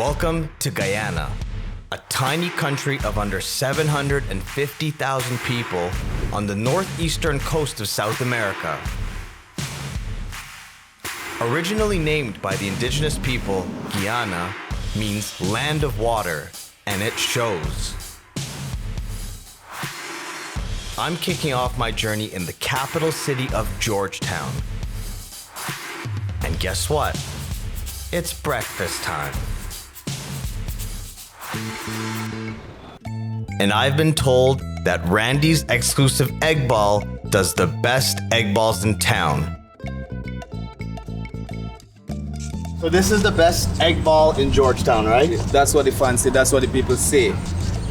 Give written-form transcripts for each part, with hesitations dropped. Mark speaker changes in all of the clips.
Speaker 1: Welcome to Guyana, a tiny country of under 750,000 people on the northeastern coast of South America. Originally named by the indigenous people, Guyana means land of water, and it shows. I'm kicking off my journey in the capital city of Georgetown. And guess what? It's breakfast time. And I've been told that Randy's exclusive egg ball does the best egg balls in town.
Speaker 2: So this is the best egg ball in Georgetown, right?
Speaker 3: That's what they fancy, that's what the people say.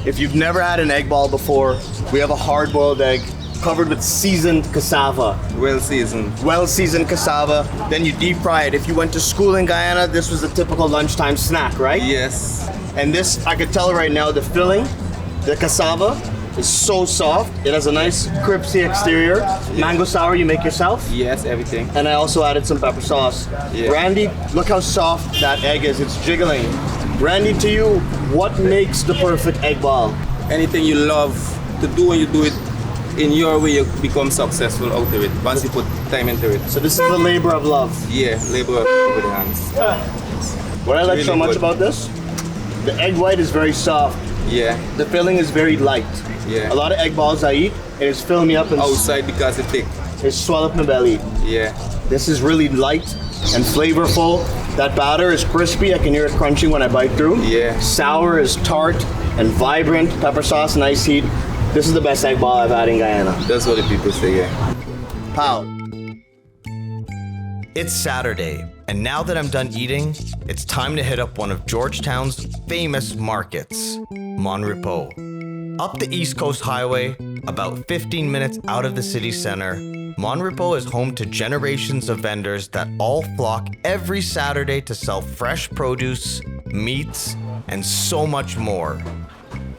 Speaker 2: If you've never had an egg ball before, we have a hard-boiled egg covered with seasoned cassava. Well-seasoned cassava. Then you deep fry it. If you went to school in Guyana, this was a typical lunchtime snack, right?
Speaker 3: Yes.
Speaker 2: And this, I could tell right now, the filling, the cassava, is so soft. It has a nice crispy exterior. Mango sour you make yourself?
Speaker 3: Yes, everything.
Speaker 2: And I also added some pepper sauce.
Speaker 3: Yeah.
Speaker 2: Randy, look how soft that egg is. It's jiggling. Randy, to you, what makes the perfect egg ball?
Speaker 3: Anything you love to do and you do it in your way, you become successful out of it once you put time into it.
Speaker 2: So this is the labor of love.
Speaker 3: Yeah, labor with the hands.
Speaker 2: What I like
Speaker 3: really
Speaker 2: so much
Speaker 3: good.
Speaker 2: about this, the egg white is very soft.
Speaker 3: Yeah,
Speaker 2: The filling is very light.
Speaker 3: Yeah.
Speaker 2: A lot of egg balls I eat, it is fill me up and
Speaker 3: outside because it's thick.
Speaker 2: it swell up my belly.
Speaker 3: Yeah,
Speaker 2: This is really light and flavorful. That batter is crispy. I can hear it crunching when I bite through.
Speaker 3: Yeah.
Speaker 2: Sour is tart and vibrant. Pepper sauce, nice heat. This is the best egg ball I've had in Guyana.
Speaker 3: that's what the people say, yeah.
Speaker 2: Pow.
Speaker 1: It's Saturday, and now that I'm done eating, it's time to hit up one of Georgetown's famous markets, Mon Repos. Up the East Coast Highway, about 15 minutes out of the city center, Mon Repos is home to generations of vendors that all flock every Saturday to sell fresh produce, meats, and so much more.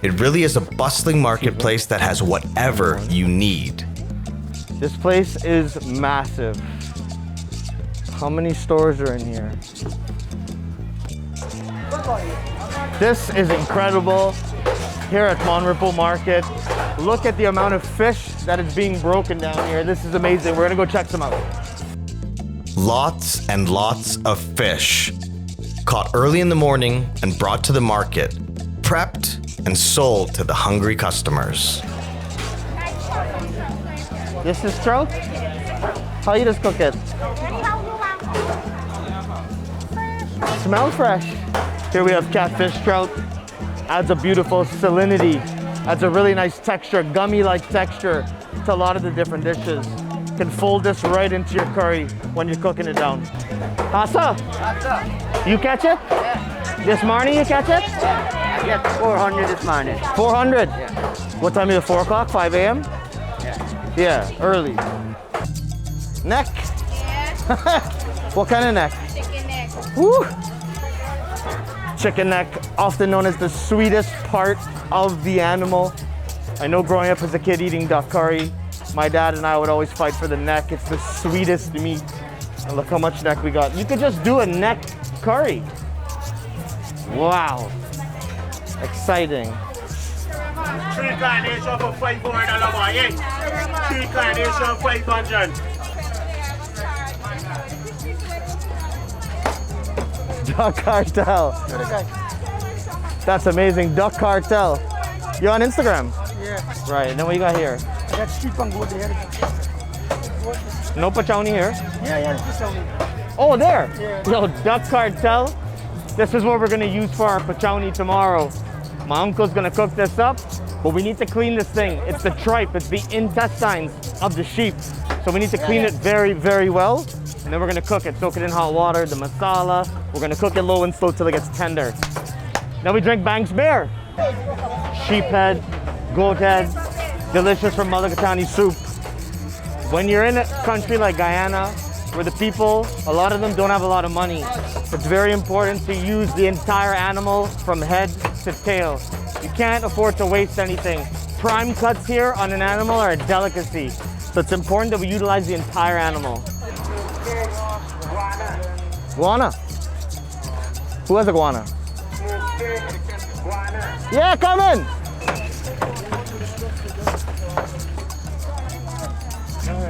Speaker 1: It really is a bustling marketplace that has whatever you need.
Speaker 4: This place is massive. How many stores are in here? This is incredible. Here at Mon Repos Market, look at the amount of fish that is being broken down here. This is amazing. We're gonna go check some out.
Speaker 1: Lots and lots of fish, caught early in the morning and brought to the market, prepped and sold to the hungry customers.
Speaker 4: This is trout? How you just cook it? Smells fresh. Here we have catfish trout. Adds a beautiful salinity. Adds a really nice texture, gummy-like texture to a lot of the different dishes. Can fold this right into your curry when you're cooking it down. Asa, you catch it?
Speaker 5: Yeah.
Speaker 4: This morning you catch it?
Speaker 5: I get 400 this morning.
Speaker 4: 400?
Speaker 5: Yeah.
Speaker 4: What time is it, 4 o'clock, 5 a.m.?
Speaker 5: Yeah.
Speaker 4: Yeah, early. Neck?
Speaker 6: Yeah,
Speaker 4: What kind of neck?
Speaker 6: chicken neck.
Speaker 4: Woo! Chicken neck, often known as the sweetest part of the animal. I know growing up as a kid eating duck curry, my dad and I would always fight for the neck. It's the sweetest meat. And look how much neck we got. You could just do a neck curry. Wow. Exciting.
Speaker 7: 3 carnation for $500, boy. 3 carnation, 500.
Speaker 4: Duck Cartel. That's amazing. Duck Cartel. You on Instagram?
Speaker 5: Yeah.
Speaker 4: Right. And then what you got here?
Speaker 5: I got street pango there.
Speaker 4: No pachowni here.
Speaker 5: Yeah, just only.
Speaker 4: Oh, there.
Speaker 5: Yeah.
Speaker 4: Yo, Duck Cartel. This is what we're gonna use for our pachowni tomorrow. My uncle's gonna cook this up, but we need to clean this thing. It's the tripe. It's the intestines of the sheep. So we need to clean it very, very well. And then we're gonna cook it, soak it in hot water, the masala. We're gonna cook it low and slow till it gets tender. Then we drink Banks Bear. Sheep head, goat head, delicious from mulligatawny soup. When you're in a country like Guyana, where the people, a lot of them don't have a lot of money, it's very important to use the entire animal from head to tail. You can't afford to waste anything. Prime cuts here on an animal are a delicacy. So it's important that we utilize the entire animal. Guana. Who has a guana? Yeah, come in.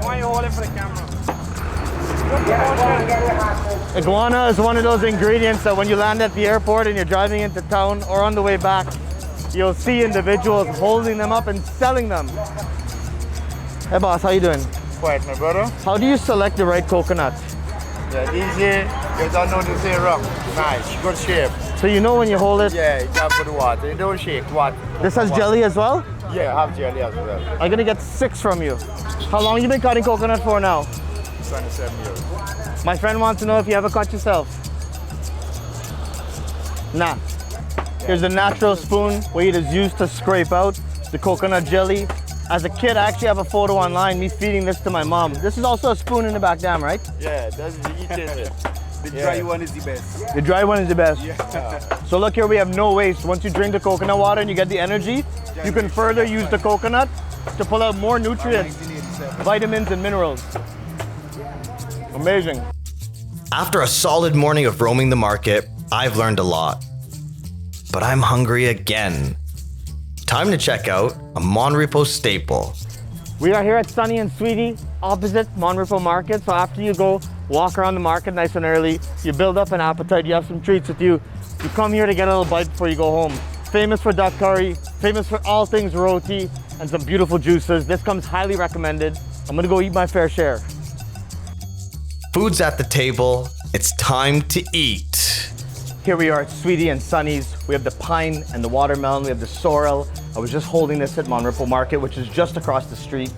Speaker 5: Why you hold it for the camera?
Speaker 4: Iguana is one of those ingredients that when you land at the airport and you're driving into town or on the way back, you'll see individuals holding them up and selling them. Hey boss, how you doing?
Speaker 8: Quiet, my brother.
Speaker 4: How do you select the right coconut?
Speaker 8: Yeah, easy. You don't know this is rough. Nice, good shape.
Speaker 4: So you know when you hold it?
Speaker 8: Yeah, you can't put the water. You don't shake water.
Speaker 4: This has jelly as well?
Speaker 8: Yeah, have jelly as well.
Speaker 4: I'm gonna get 6 from you. How long you been cutting coconut for now?
Speaker 8: 27 years.
Speaker 4: My friend wants to know if you ever cut yourself. Nah. Here's a natural spoon where it is used to scrape out the coconut jelly. As a kid, I actually have a photo online, me feeding this to my mom. This is also a spoon in the back dam, right?
Speaker 8: Yeah, that's the eating. The dry one is the best.
Speaker 4: The dry one is the best.
Speaker 8: Yeah.
Speaker 4: So look here, we have no waste. Once you drink the coconut water and you get the energy, you can further use the coconut to pull out more nutrients, vitamins and minerals. Amazing.
Speaker 1: After a solid morning of roaming the market, I've learned a lot. But I'm hungry again. Time to check out a Monrepo staple.
Speaker 4: We are here at Sunny and Sweetie, opposite Monrepo Market. So after you go walk around the market nice and early, you build up an appetite, you have some treats with you. You come here to get a little bite before you go home. Famous for duck curry, famous for all things roti, and some beautiful juices. This comes highly recommended. I'm gonna go eat my fair share.
Speaker 1: Food's at the table. It's time to eat.
Speaker 4: Here we are at Sweetie and Sunny's. We have the pine and the watermelon. We have the sorrel. I was just holding this at Monrepo Market, which is just across the street.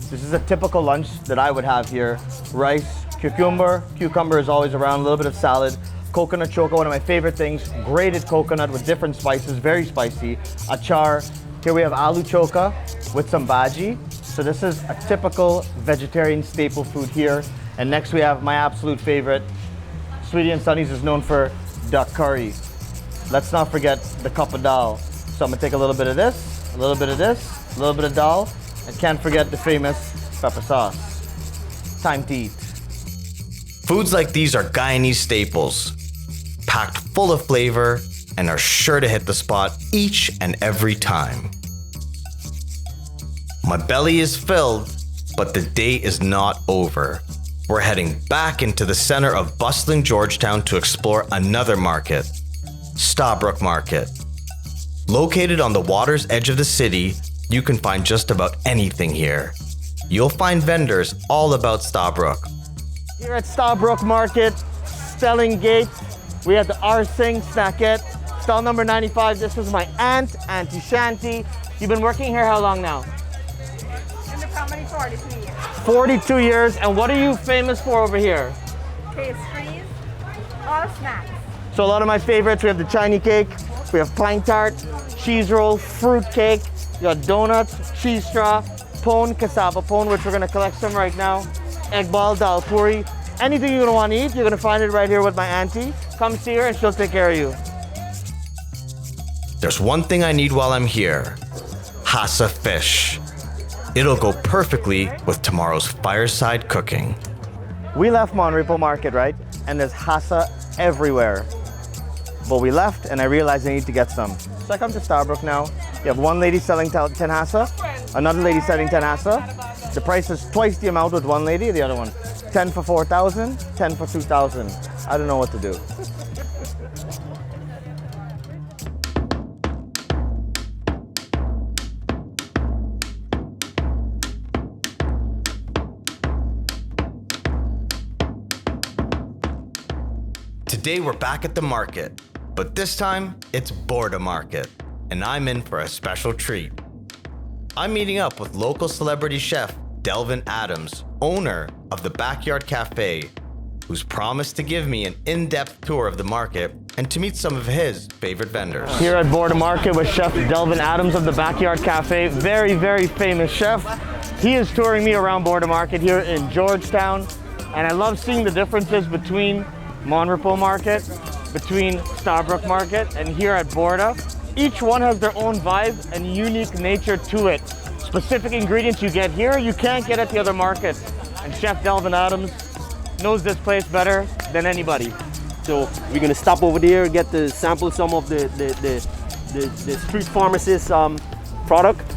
Speaker 4: This is a typical lunch that I would have here. Rice, cucumber. Cucumber is always around, a little bit of salad. Coconut choka, one of my favorite things. Grated coconut with different spices, very spicy. Achar. Here we have aloo choka with some bhaji. So this is a typical vegetarian staple food here. And next we have my absolute favorite. Sweetie and Sunny's is known for duck curry. Let's not forget the cup of dal. So I'm gonna take a little bit of this, a little bit of this, a little bit of dal, and can't forget the famous pepper sauce. Time to eat.
Speaker 1: Foods like these are Guyanese staples, packed full of flavor and are sure to hit the spot each and every time. My belly is filled, but the day is not over. We're heading back into the center of bustling Georgetown to explore another market, Starbrook Market. Located on the water's edge of the city, you can find just about anything here. You'll find vendors all about Starbrook.
Speaker 4: Here at Starbrook Market, Stelling Gate, we have the Arsing Snackette. Stall number 95, this is my aunt, Auntie Shanti. You've been working here how long now?
Speaker 6: In the company 42 years.
Speaker 4: 42 years, and what are you famous for over here?
Speaker 6: Pastries, all snacks.
Speaker 4: So a lot of my favorites, we have the Chinese cake, we have plank tart, cheese roll, fruit cake, you got donuts, cheese straw, pone, cassava pone, which we're gonna collect some right now, egg ball, dal puri. Anything you're gonna wanna eat, you're gonna find it right here with my auntie. Come see her and she'll take care of you.
Speaker 1: There's one thing I need while I'm here, Hassa fish. It'll go perfectly with tomorrow's fireside cooking.
Speaker 4: We left Monrepo Market, right? And there's Hassa everywhere. But we left and I realized I need to get some. So I come to Starbrook now. You have one lady selling 10 Hassa, another lady selling 10 Hassa. The price is twice the amount with one lady, the other one. 10 for 4,000, 10 for 2,000. I don't know what to do.
Speaker 1: Today we're back at the market, but this time it's Border Market, and I'm in for a special treat. I'm meeting up with local celebrity chef Devan Adams, owner of the Backyard Cafe, who's promised to give me an in-depth tour of the market and to meet some of his favorite vendors.
Speaker 4: Here at Border Market with Chef Devan Adams of the Backyard Cafe, very, very famous chef. He is touring me around Border Market here in Georgetown, and I love seeing the differences between Monrepo Market, between Starbrook Market, and here at Border. Each one has their own vibe and unique nature to it. Specific ingredients you get here, you can't get at the other markets. And Chef Devan Adams knows this place better than anybody.
Speaker 9: So we're gonna stop over there, get to sample some of the street pharmacist product.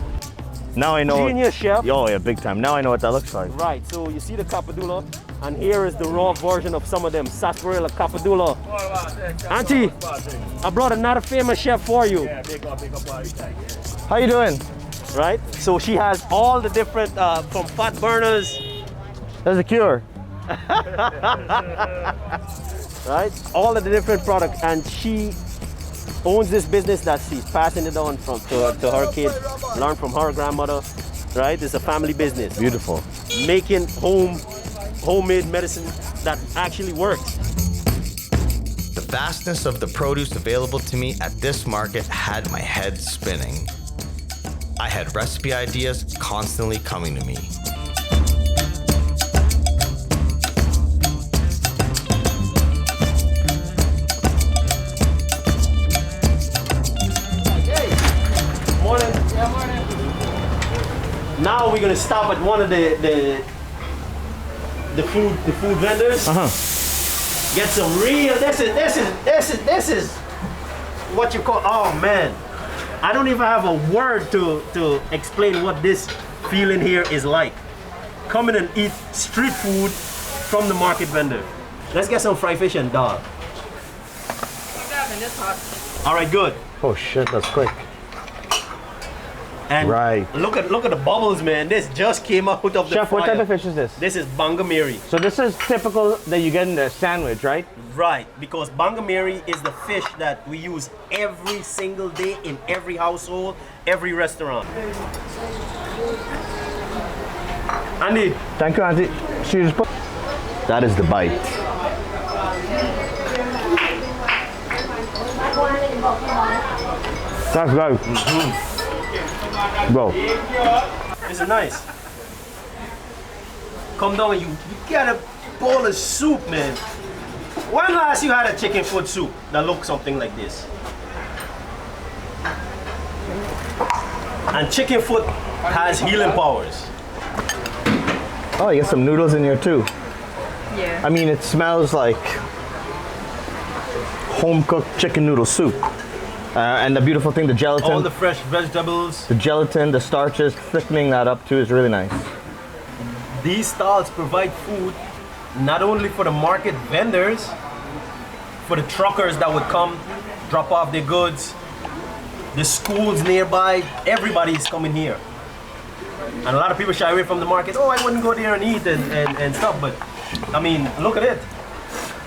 Speaker 4: Now I know.
Speaker 9: Genius, chef.
Speaker 4: Oh yeah, big time. Now I know what that looks like.
Speaker 9: Right, so you see the capadula, and here is the raw version of some of them. Sarsaparilla, capadula. Auntie, I brought another famous chef for you.
Speaker 4: How you doing?
Speaker 9: Right, so she has all the different, from fat burners.
Speaker 4: That's a cure.
Speaker 9: Right, all of the different products, and she owns this business that she's passing it on to her kids, learned from her grandmother, right? It's a family business.
Speaker 4: Beautiful.
Speaker 9: Making homemade medicine that actually works.
Speaker 1: The vastness of the produce available to me at this market had my head spinning. I had recipe ideas constantly coming to me.
Speaker 9: Now we're gonna stop at one of the food vendors. Get some real. This is what you call. Oh man, I don't even have a word to explain what this feeling here is like. Come in and eat street food from the market vendor. Let's get some fried fish and dal. All right, good.
Speaker 4: Oh shit, that's quick.
Speaker 9: And
Speaker 4: right.
Speaker 9: Look at the bubbles, man. This just came out of the
Speaker 4: Chef,
Speaker 9: fryer.
Speaker 4: what type of fish is this?
Speaker 9: This is bangameri.
Speaker 4: So this is typical that you get in the sandwich, right?
Speaker 9: Right, because bangameri is the fish that we use every single day in every household, every restaurant. Andy.
Speaker 4: Thank you, Auntie. She just put. That is the bite. That's right. Bro.
Speaker 9: This is nice. Come down and you get a bowl of soup, man. When last you had a chicken foot soup that looked something like this? And chicken foot has healing powers.
Speaker 4: Oh, you got some noodles in here too.
Speaker 6: Yeah.
Speaker 4: I mean, it smells like home-cooked chicken noodle soup. And the beautiful thing, the gelatin.
Speaker 9: All the fresh vegetables.
Speaker 4: The gelatin, the starches, thickening that up too is really nice.
Speaker 9: These stalls provide food not only for the market vendors, for the truckers that would come, drop off their goods, the schools nearby, everybody's coming here. And a lot of people shy away from the market. Oh, I wouldn't go there and eat and stuff, but I mean, look at it.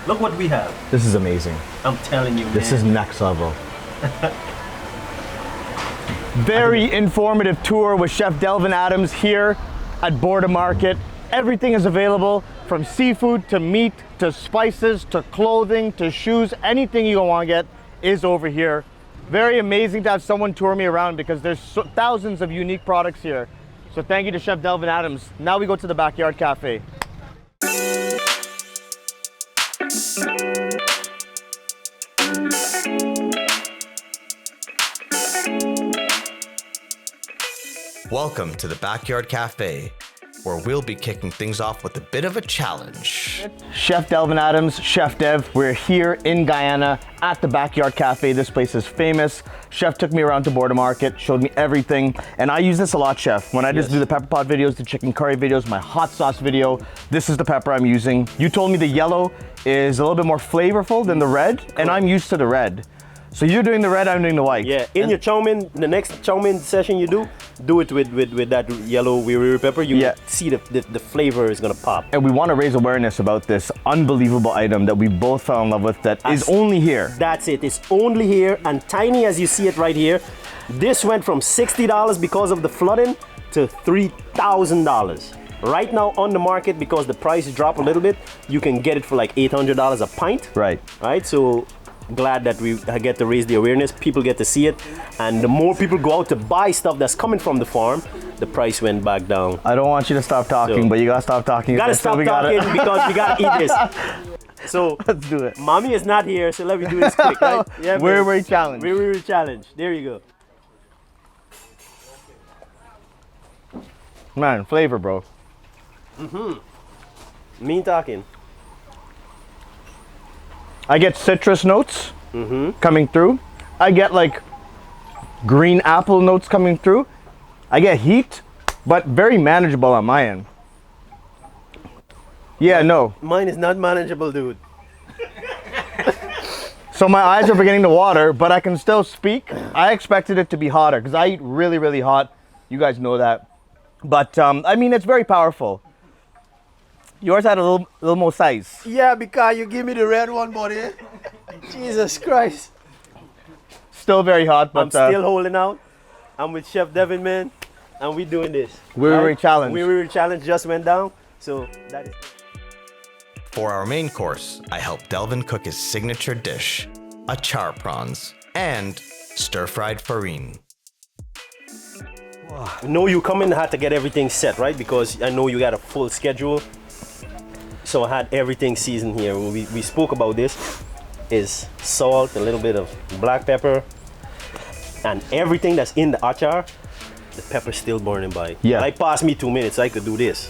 Speaker 9: Look what we have.
Speaker 4: This is amazing.
Speaker 9: I'm telling you, man.
Speaker 4: This is next level. Very informative tour with Chef Devan Adams here at Border Market. Everything is available, from seafood to meat to spices to clothing to shoes. Anything you want to get is over here. Very amazing to have someone tour me around because there's thousands of unique products here. So thank you to Chef Devan Adams. Now we go to the Backyard Cafe.
Speaker 1: Welcome to the Backyard Cafe, where we'll be kicking things off with a bit of a challenge.
Speaker 4: Chef Devan Adams, Chef Dev, we're here in Guyana at the Backyard Cafe. This place is famous. Chef took me around to Border Market, showed me everything, and I use this a lot, Chef. When I just do the pepper pot videos, the chicken curry videos, my hot sauce video, this is the pepper I'm using. You told me the yellow is a little bit more flavorful than the red, and I'm used to the red. So you're doing the red, I'm doing the white.
Speaker 9: Yeah, in your chow mein, the next chow mein session you do it with that yellow wiri pepper. You see the flavor is gonna pop.
Speaker 4: And we want to raise awareness about this unbelievable item that we both fell in love with that is only here.
Speaker 9: That's it, it's only here and tiny as you see it right here. This went from $60 because of the flooding to $3,000. Right now on the market, because the price dropped a little bit, you can get it for like $800 a pint.
Speaker 4: Right.
Speaker 9: Right, so glad that we get to raise the awareness, people get to see it, and the more people go out to buy stuff that's coming from the farm, the price went back down.
Speaker 4: I don't want you to stop talking, but you gotta stop talking.
Speaker 9: You gotta stop talking because we gotta eat this. So
Speaker 4: let's do it.
Speaker 9: Mommy is not here, so let me do this quick, right? Yeah,
Speaker 4: we're challenged.
Speaker 9: We're challenged. There you go.
Speaker 4: Man, flavor, bro.
Speaker 9: Mean talking.
Speaker 4: I get citrus notes coming through. I get like green apple notes coming through. I get heat, but very manageable on my end. Yeah, no.
Speaker 9: Mine is not manageable, dude.
Speaker 4: So my eyes are beginning to water, but I can still speak. I expected it to be hotter because I eat really, really hot. You guys know that. But I mean, it's very powerful. Yours had a little more size.
Speaker 9: Yeah, because you give me the red one, buddy. Jesus Christ.
Speaker 4: Still very hot, but
Speaker 9: I'm still holding out. I'm with Chef Devan, man, and we doing this.
Speaker 4: Weary challenge.
Speaker 9: Weary challenge just went down, so that is.
Speaker 1: For our main course, I helped Delvin cook his signature dish, achar prawns, and stir-fried farine.
Speaker 9: I know you come in, I had to get everything set, right? Because I know you got a full schedule. So I had everything seasoned here. We spoke about this. Is salt, a little bit of black pepper, and everything that's in the achar, the pepper's still burning by.
Speaker 4: Yeah.
Speaker 9: Like past me 2 minutes, I could do this.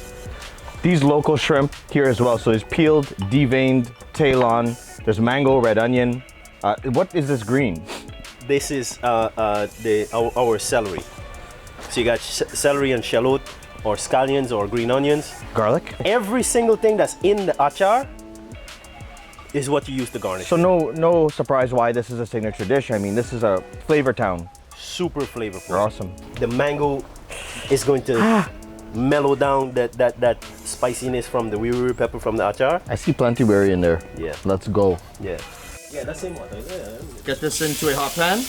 Speaker 4: these local shrimp here as well. So there's peeled, deveined, tail on. There's mango, red onion. What is this green?
Speaker 9: This is our celery. So you got celery and shallot, or scallions, or green onions.
Speaker 4: Garlic?
Speaker 9: Every single thing that's in the achar is what you use to garnish.
Speaker 4: So no surprise why this is a signature dish. I mean, this is a flavor town.
Speaker 9: Super flavorful.
Speaker 4: They're awesome.
Speaker 9: The mango is going to mellow down that spiciness from the wiri pepper from the achar.
Speaker 4: I see plenty berry in there.
Speaker 9: Yeah.
Speaker 4: Let's go.
Speaker 9: Yeah. Yeah, that's same water. Yeah.
Speaker 2: Get this into a hot pan.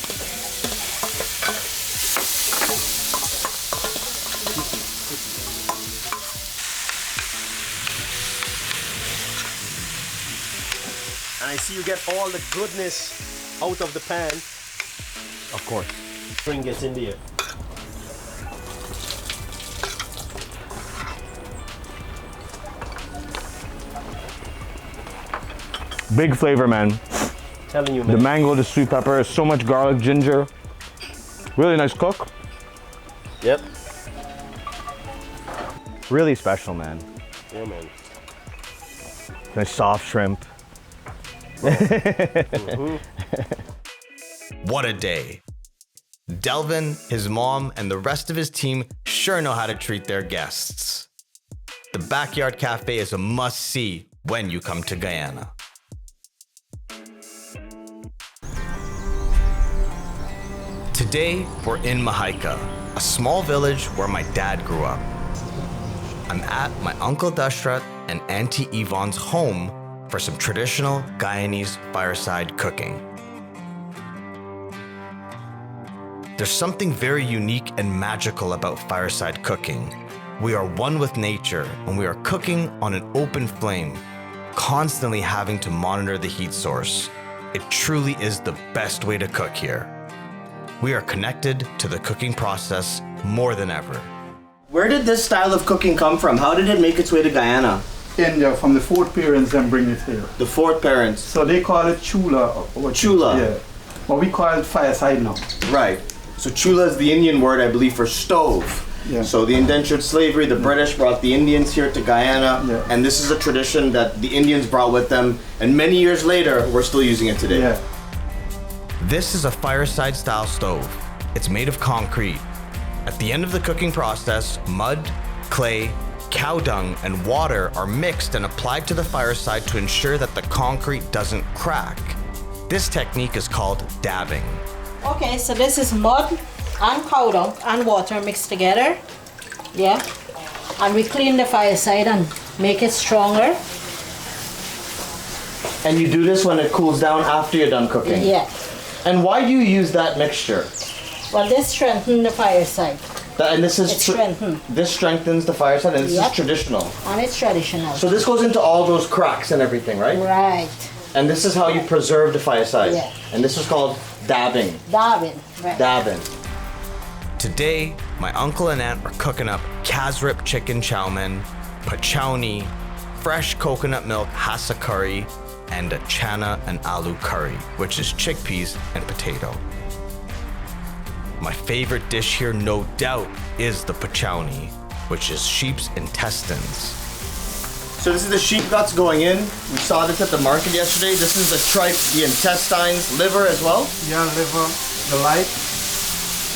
Speaker 9: And I see you get all the goodness out of the pan.
Speaker 4: Of course.
Speaker 9: Spring gets in there.
Speaker 4: Big flavor, man.
Speaker 9: Telling you,
Speaker 4: The
Speaker 9: man.
Speaker 4: mango, the sweet pepper, so much garlic, ginger. Really nice cook.
Speaker 9: Yep.
Speaker 4: Really special, man.
Speaker 9: Yeah, man.
Speaker 4: Nice soft shrimp.
Speaker 1: What a day. Delvin, his mom, and the rest of his team sure know how to treat their guests. The Backyard Cafe is a must-see when you come to Guyana. Today, we're in Mahaika, a small village where my dad grew up. I'm at my Uncle Dashrat and Auntie Yvonne's home for some traditional Guyanese fireside cooking. There's something very unique and magical about fireside cooking. We are one with nature and we are cooking on an open flame, constantly having to monitor the heat source. It truly is the best way to cook here. We are connected to the cooking process more than ever.
Speaker 2: Where did this style of cooking come from? How did it make its way to Guyana?
Speaker 10: India, from the fourth parents, and bring it here.
Speaker 2: The fourth parents.
Speaker 10: So they call it chula.
Speaker 2: Chula.
Speaker 10: Yeah. But we call it fireside now.
Speaker 2: Right. So chula is the Indian word, I believe, for stove.
Speaker 10: Yeah.
Speaker 2: So the indentured slavery, the British brought the Indians here to Guyana,
Speaker 10: Yeah.
Speaker 2: and this is a tradition that the Indians brought with them, and many years later, we're still using it today.
Speaker 10: Yeah.
Speaker 1: This is a fireside style stove. It's made of concrete. At the end of the cooking process, mud, clay, cow dung, and water are mixed and applied to the fireside to ensure that the concrete doesn't crack. This technique is called dabbing.
Speaker 11: Okay, so this is mud and cow dung and water mixed together. Yeah. And we clean the fireside and make it stronger.
Speaker 2: And you do this when it cools down after you're done cooking?
Speaker 11: Yeah.
Speaker 2: And why do you use that mixture?
Speaker 11: Well, this strengthens the fireside.
Speaker 2: And this is
Speaker 11: It's strengthened.
Speaker 2: This strengthens the fireside, and this
Speaker 11: Yep.
Speaker 2: is traditional.
Speaker 11: And it's traditional.
Speaker 2: So this goes into all those cracks and everything, right?
Speaker 11: Right.
Speaker 2: And this is how you preserve the fireside.
Speaker 11: Yeah.
Speaker 2: And this is called dabbing.
Speaker 11: Dabbing. Right.
Speaker 2: Dabbing.
Speaker 1: Today, my uncle and aunt are cooking up kasrip chicken chow mein, pachowni, fresh coconut milk hassa curry, and a chana and aloo curry, which is chickpeas and potato. My favorite dish here, no doubt, is the pachowni, which is sheep's intestines.
Speaker 2: So this is the sheep guts going in. We saw this at the market yesterday. This is the tripe, the intestines, liver as well.
Speaker 10: Yeah, liver, the light.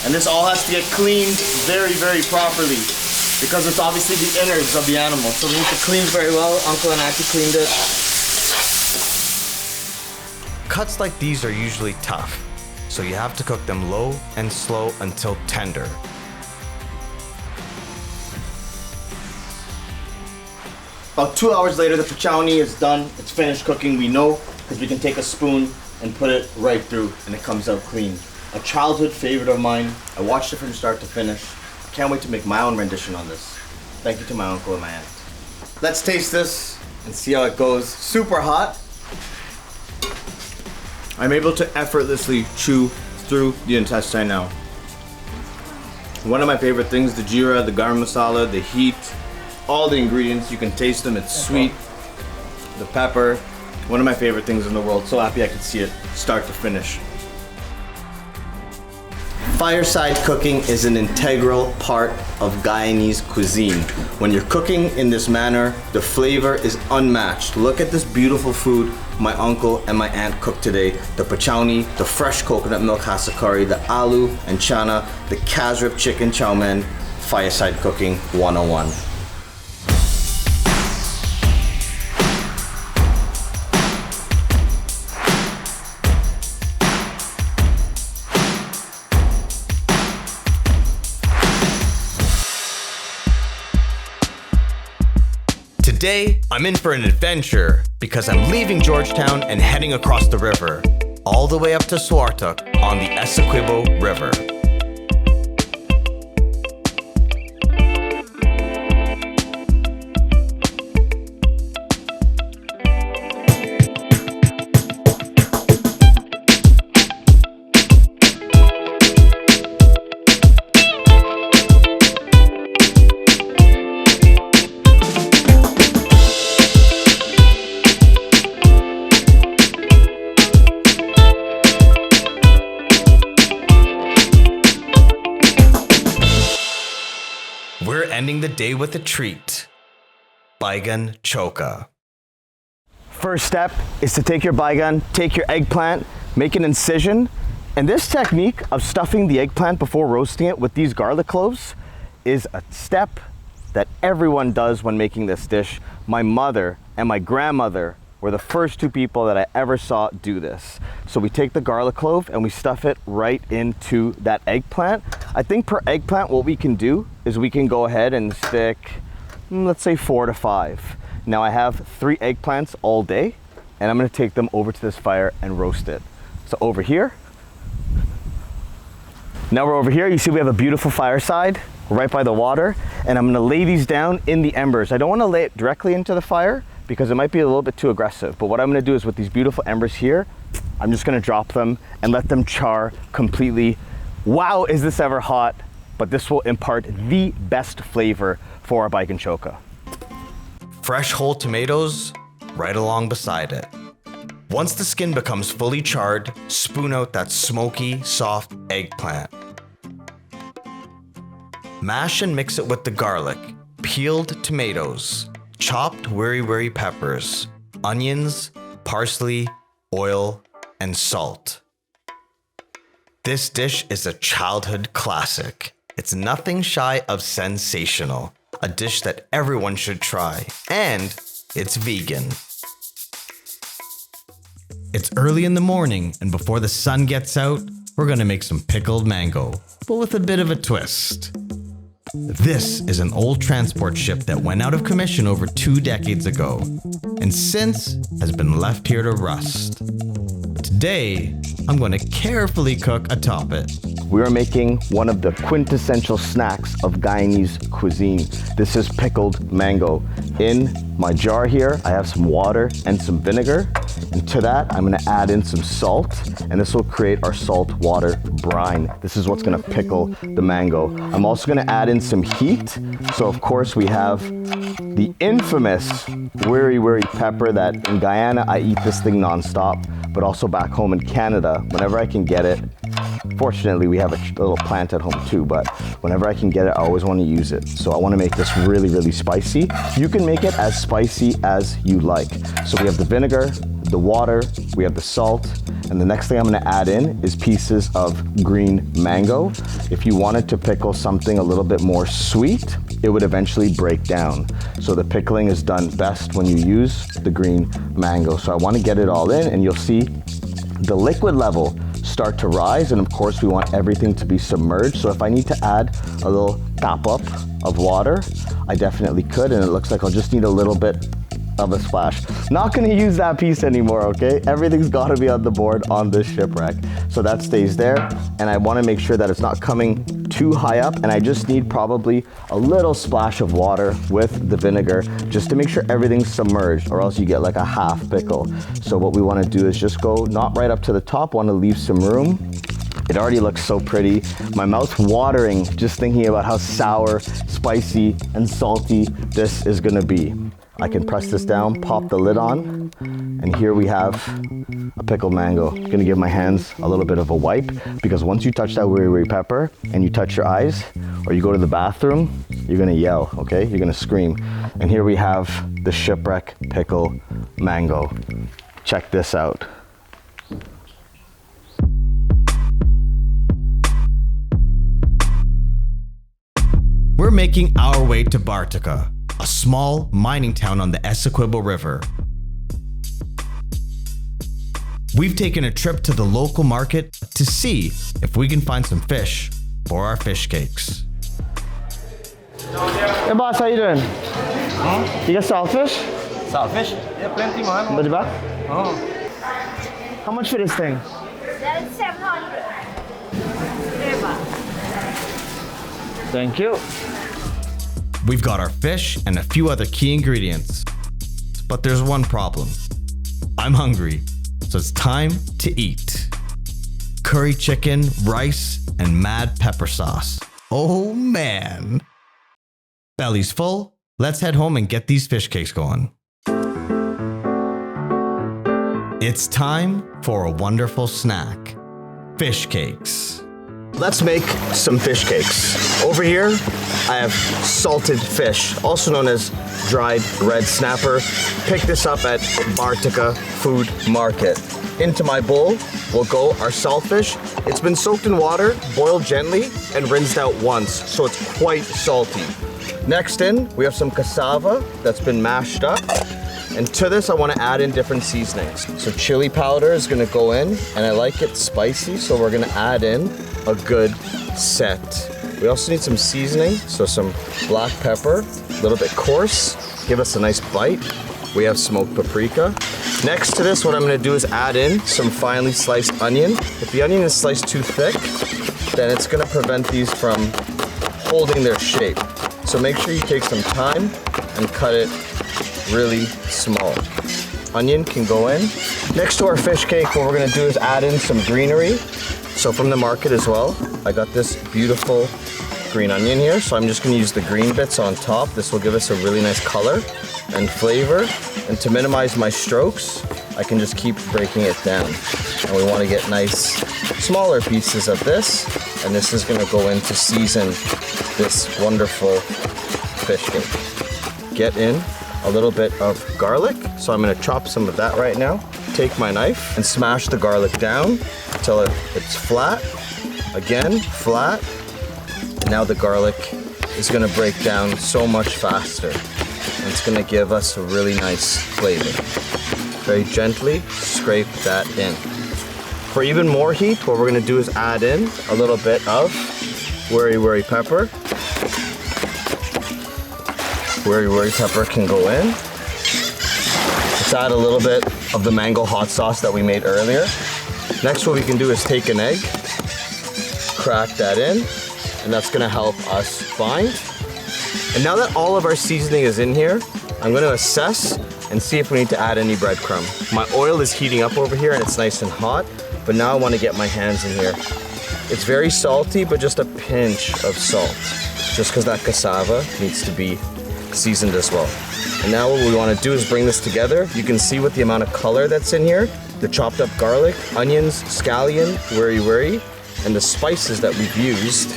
Speaker 2: And this all has to get cleaned very, very properly because it's obviously the innards of the animal. So we need to clean very well. Uncle and Auntie cleaned it.
Speaker 1: Cuts like these are usually tough, so you have to cook them low and slow until tender.
Speaker 2: About 2 hours later, the pachowni is done. It's finished cooking, we know, because we can take a spoon and put it right through and it comes out clean. A childhood favorite of mine. I watched it from start to finish. I can't wait to make my own rendition on this. Thank you to my uncle and my aunt. Let's taste this and see how it goes. Super hot. I'm able to effortlessly chew through the intestine now. One of my favorite things, the jeera, the garam masala, the heat, all the ingredients, you can taste them, it's sweet. The pepper, one of my favorite things in the world. So happy I could see it start to finish. Fireside cooking is an integral part of Guyanese cuisine. When you're cooking in this manner, the flavor is unmatched. Look at this beautiful food my uncle and my aunt cooked today. The pachowni, the fresh coconut milk hasa curry, the aloo and chana, the kasrib chicken chow mein. Fireside cooking 101.
Speaker 1: Today, I'm in for an adventure because I'm leaving Georgetown and heading across the river, all the way up to Swartuk on the Essequibo River. We're ending the day with a treat. Baigan choka.
Speaker 2: First step is to take your baigan, take your eggplant, make an incision, and this technique of stuffing the eggplant before roasting it with these garlic cloves is a step that everyone does when making this dish. My mother and my grandmother were the first two people that I ever saw do this. So we take the garlic clove and we stuff it right into that eggplant. I think per eggplant what we can do is we can go ahead and stick, let's say 4 to 5. Now I have 3 eggplants all day and I'm gonna take them over to this fire and roast it. So over here. Now we're over here, you see we have a beautiful fireside right by the water, and I'm gonna lay these down in the embers. I don't wanna lay it directly into the fire because it might be a little bit too aggressive. But what I'm gonna do is with these beautiful embers here, I'm just gonna drop them and let them char completely. Wow, is this ever hot? But this will impart the best flavor for our baigan choka.
Speaker 1: Fresh whole tomatoes right along beside it. Once the skin becomes fully charred, spoon out that smoky, soft eggplant. Mash and mix it with the garlic, peeled tomatoes, chopped wiri peppers, onions, parsley, oil, and salt. This dish is a childhood classic. It's nothing shy of sensational, a dish that everyone should try, and it's vegan. It's early in the morning, and before the sun gets out, we're gonna make some pickled mango, but with a bit of a twist. This is an old transport ship that went out of commission over 2 decades ago, and since has been left here to rust. Today, I'm going to carefully cook atop it.
Speaker 2: We are making one of the quintessential snacks of Guyanese cuisine. This is pickled mango. In my jar here, I have some water and some vinegar. And to that, I'm gonna add in some salt, and this will create our salt water brine. This is what's gonna pickle the mango. I'm also gonna add in some heat. So of course we have the infamous wiri pepper that in Guyana, I eat this thing nonstop. but also back home in Canada, whenever I can get it. Fortunately, we have a little plant at home too, but whenever I can get it, I always want to use it. So I want to make this really, really spicy. You can make it as spicy as you like. So we have the vinegar, the water, we have the salt, and the next thing I'm gonna add in is pieces of green mango. If you wanted to pickle something a little bit more sweet, it would eventually break down. So the pickling is done best when you use the green mango. So I wanna get it all in, and you'll see the liquid level start to rise, and of course we want everything to be submerged. So if I need to add a little top up of water, I definitely could, and it looks like I'll just need a little bit of a splash. Not gonna use that piece anymore, okay? Everything's gotta be on the board on this shipwreck. So that stays there, and I wanna make sure that it's not coming too high up, and I just need probably a little splash of water with the vinegar just to make sure everything's submerged, or else you get like a half pickle. So what we wanna do is just go not right up to the top, wanna leave some room. It already looks so pretty. My mouth's watering just thinking about how sour, spicy, and salty this is gonna be. I can press this down, pop the lid on, and here we have a pickled mango. I'm gonna give my hands a little bit of a wipe, because once you touch that wiri pepper and you touch your eyes, or you go to the bathroom, you're gonna yell, okay? You're gonna scream. And here we have the shipwreck pickle mango. Check this out.
Speaker 1: We're making our way to Bartica, a small mining town on the Essequibo River. We've taken a trip to the local market to see if we can find some fish for our fish cakes.
Speaker 4: Hey boss, how you doing? You got saltfish?
Speaker 9: Saltfish? Yeah, plenty, man.
Speaker 4: But the back?
Speaker 9: Oh.
Speaker 4: How much for this thing?
Speaker 6: That's 700.
Speaker 4: Thank you.
Speaker 1: We've got our fish and a few other key ingredients. But there's one problem. I'm hungry, so it's time to eat. Curry chicken, rice, and mad pepper sauce. Oh man. Belly's full. Let's head home and get these fish cakes going. It's time for a wonderful snack. Fish cakes.
Speaker 2: Let's make some fish cakes. Over here, I have salted fish, also known as dried red snapper. Pick this up at Bartica Food Market. Into my bowl will go our saltfish. It's been soaked in water, boiled gently, and rinsed out once, so it's quite salty. Next in, we have some cassava that's been mashed up. And to this, I want to add in different seasonings. So chili powder is going to go in, and I like it spicy, so we're going to add in a good set. We also need some seasoning, so some black pepper, a little bit coarse, give us a nice bite. We have smoked paprika. Next to this, what I'm going to do is add in some finely sliced onion. If the onion is sliced too thick, then it's going to prevent these from holding their shape. So make sure you take some time and cut it really small. Onion can go in. Next to our fish cake, what we're gonna do is add in some greenery. So from the market as well, I got this beautiful green onion here. So I'm just gonna use the green bits on top. This will give us a really nice color and flavor. And to minimize my strokes, I can just keep breaking it down. And we wanna get nice, smaller pieces of this. And this is gonna go in to season this wonderful fish cake. Get in a little bit of garlic. So I'm gonna chop some of that right now. Take my knife and smash the garlic down until it's flat. Again, flat. And now the garlic is gonna break down so much faster. And it's gonna give us a really nice flavor. Very gently scrape that in. For even more heat, what we're gonna do is add in a little bit of wiri pepper. Wiri pepper can go in. Let's add a little bit of the mango hot sauce that we made earlier. Next, what we can do is take an egg, crack that in, and that's gonna help us bind. And now that all of our seasoning is in here, I'm gonna assess and see if we need to add any breadcrumb. My oil is heating up over here and it's nice and hot, but now I wanna get my hands in here. It's very salty, but just a pinch of salt, just because that cassava needs to be seasoned as well. And now what we want to do is bring this together. You can see with the amount of color that's in here,
Speaker 1: the chopped up garlic, onions, scallion, wiri, and the spices that we've used.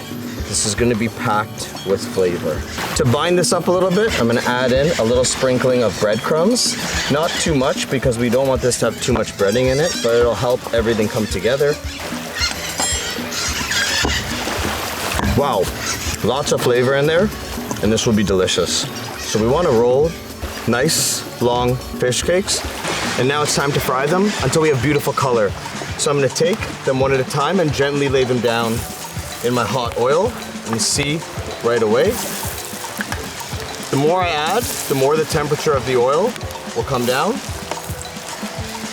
Speaker 1: This is gonna be packed with flavor. To bind this up a little bit, I'm gonna add in a little sprinkling of breadcrumbs. Not too much because we don't want this to have too much breading in it, but it'll help everything come together. Wow, lots of flavor in there, and this will be delicious. So we wanna roll nice, long fish cakes, and now it's time to fry them until we have beautiful color. So I'm gonna take them one at a time and gently lay them down in my hot oil, and see right away. The more I add, the more the temperature of the oil will come down.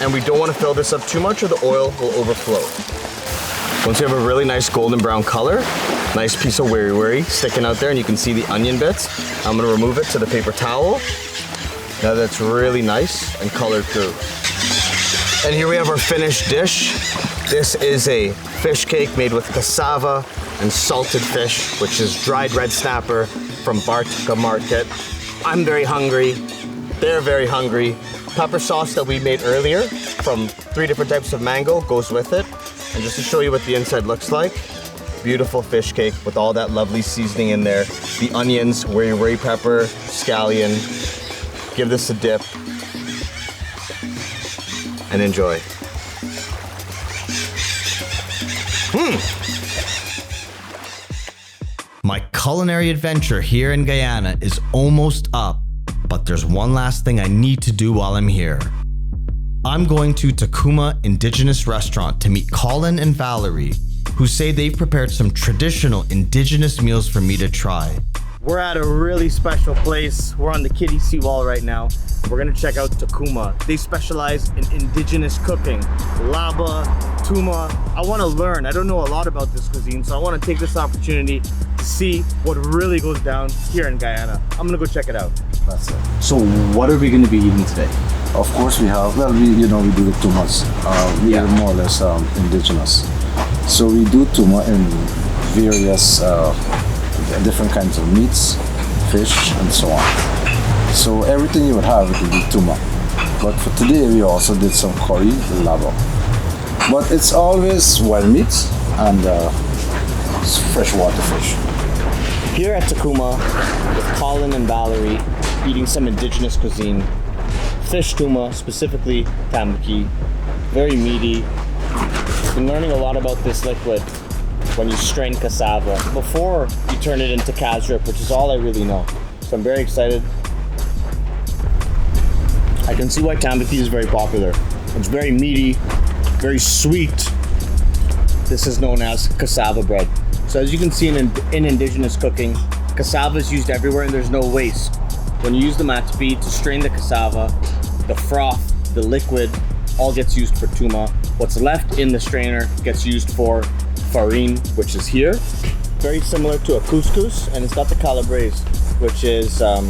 Speaker 1: And we don't want to fill this up too much or the oil will overflow. Once you have a really nice golden brown color, nice piece of wiri sticking out there and you can see the onion bits, I'm gonna remove it to the paper towel. Now that's really nice and colored through. And here we have our finished dish. This is a fish cake made with cassava and salted fish, which is dried red snapper from Bartka Market. I'm very hungry. They're very hungry. Pepper sauce that we made earlier from 3 different types of mango goes with it. And just to show you what the inside looks like, beautiful fish cake with all that lovely seasoning in there. The onions, wiri pepper, scallion. Give this a dip and enjoy. My culinary adventure here in Guyana is almost up, but there's one last thing I need to do while I'm here. I'm going to Takuma Indigenous Restaurant to meet Colin and Valerie, who say they've prepared some traditional indigenous meals for me to try.
Speaker 4: We're at a really special place. We're on the kiddie seawall right now. We're gonna check out Takuma. They specialize in indigenous cooking. Laba, tuma. I wanna learn. I don't know a lot about this cuisine, so I wanna take this opportunity to see what really goes down here in Guyana. I'm gonna go check it out.
Speaker 10: That's it.
Speaker 1: So what are we gonna be eating today?
Speaker 10: Of course we have, well, we do the tumas. We are more or less indigenous. So we do tuma in various different kinds of meats, fish, and so on. So everything you would have, it would be tuma. But for today, we also did some curry, lava. But it's always wild meat and freshwater fish.
Speaker 4: Here at Takuma with Colin and Valerie eating some indigenous cuisine. Fish tuma, specifically tambaki, very meaty. Been learning a lot about this liquid when you strain cassava before you turn it into kasrip, which is all I really know. So I'm very excited. I can see why tambaki is very popular. It's very meaty, very sweet. This is known as cassava bread. So as you can see in indigenous cooking, cassava is used everywhere and there's no waste. When you use the matpi to strain the cassava, the froth, the liquid, all gets used for tuma. What's left in the strainer gets used for farine, which is here. Very similar to a couscous, and it's got the calabrese, which is a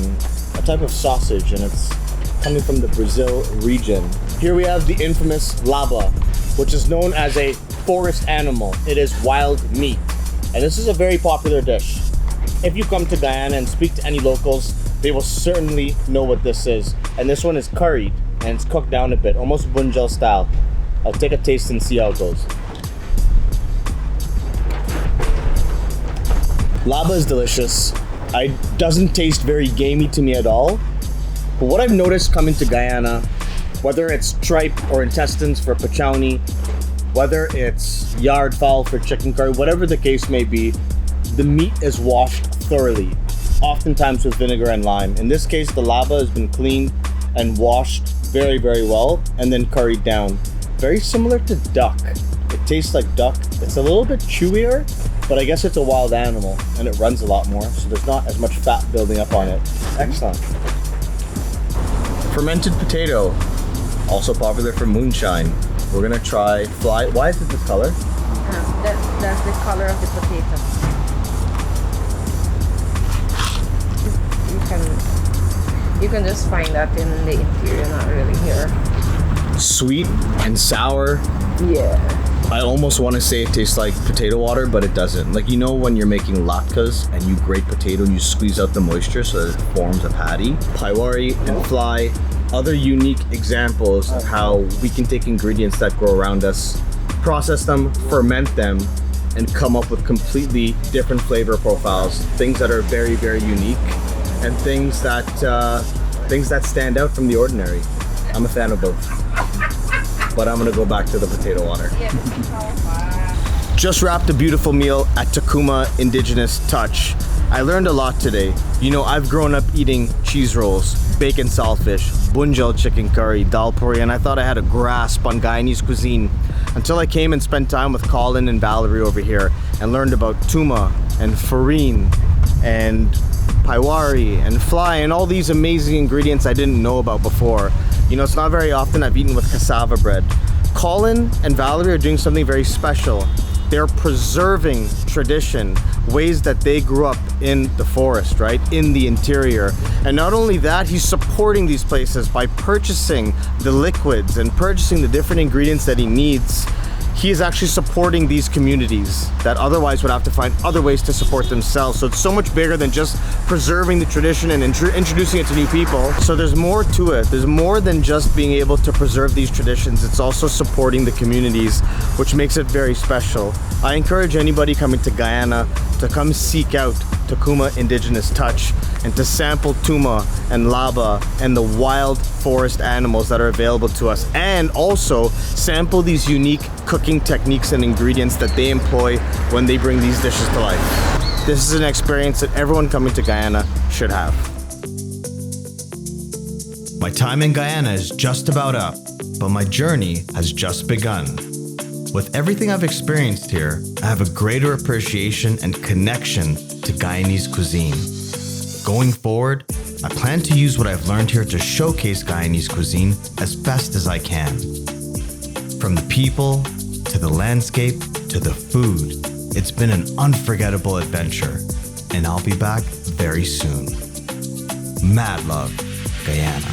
Speaker 4: type of sausage, and it's coming from the Brazil region. Here we have the infamous laba, which is known as a forest animal. It is wild meat, and this is a very popular dish. If you come to Guyana and speak to any locals, they will certainly know what this is. And this one is curried, and it's cooked down a bit, almost bunjal style. I'll take a taste and see how it goes. Laba is delicious. It doesn't taste very gamey to me at all. But what I've noticed coming to Guyana, whether it's tripe or intestines for pachowni, whether it's yard fowl for chicken curry, whatever the case may be, the meat is washed thoroughly, oftentimes with vinegar and lime. In this case, the laba has been cleaned and washed very, very well, and then curried down. Very similar to duck. It tastes like duck. It's a little bit chewier, but I guess it's a wild animal and it runs a lot more, so there's not as much fat building up on it. Excellent. Fermented potato, also popular for moonshine. We're gonna try fly. Why is it this color?
Speaker 12: That's the color of the potato. You can just find that in the interior, not really here.
Speaker 1: Sweet and sour.
Speaker 12: Yeah.
Speaker 1: I almost want to say it tastes like potato water, but it doesn't. Like, you know when you're making latkes and you grate potato and you squeeze out the moisture so that it forms a patty? Paiwari and fly, other unique examples of how we can take ingredients that grow around us, process them, ferment them, and come up with completely different flavor profiles, things that are very, very unique, and things that stand out from the ordinary. I'm a fan of both. But I'm gonna go back to the potato water. Just wrapped a beautiful meal at Takuma Indigenous Touch. I learned a lot today. You know, I've grown up eating cheese rolls, bacon saltfish, bunjal chicken curry, dal puri, and I thought I had a grasp on Guyanese cuisine until I came and spent time with Colin and Valerie over here and learned about tuma and farine and paiwari and fly and all these amazing ingredients I didn't know about before. You know, it's not very often I've eaten with cassava bread. Colin and Valerie are doing something very special. They're preserving tradition, ways that they grew up in the forest, right? In the interior. And not only that, he's supporting these places by purchasing the liquids and purchasing the different ingredients that he needs. He is actually supporting these communities that otherwise would have to find other ways to support themselves. So it's so much bigger than just preserving the tradition and introducing it to new people. So there's more to it. There's more than just being able to preserve these traditions. It's also supporting the communities, which makes it very special. I encourage anybody coming to Guyana to come seek out Takuma Indigenous Touch and to sample tuma and laba and the wild forest animals that are available to us, and also sample these unique cooking techniques and ingredients that they employ when they bring these dishes to life. This is an experience that everyone coming to Guyana should have. My time in Guyana is just about up, but my journey has just begun. With everything I've experienced here, I have a greater appreciation and connection to Guyanese cuisine. Going forward, I plan to use what I've learned here to showcase Guyanese cuisine as best as I can. From the people, to the landscape, to the food, it's been an unforgettable adventure, and I'll be back very soon. Mad love, Guyana.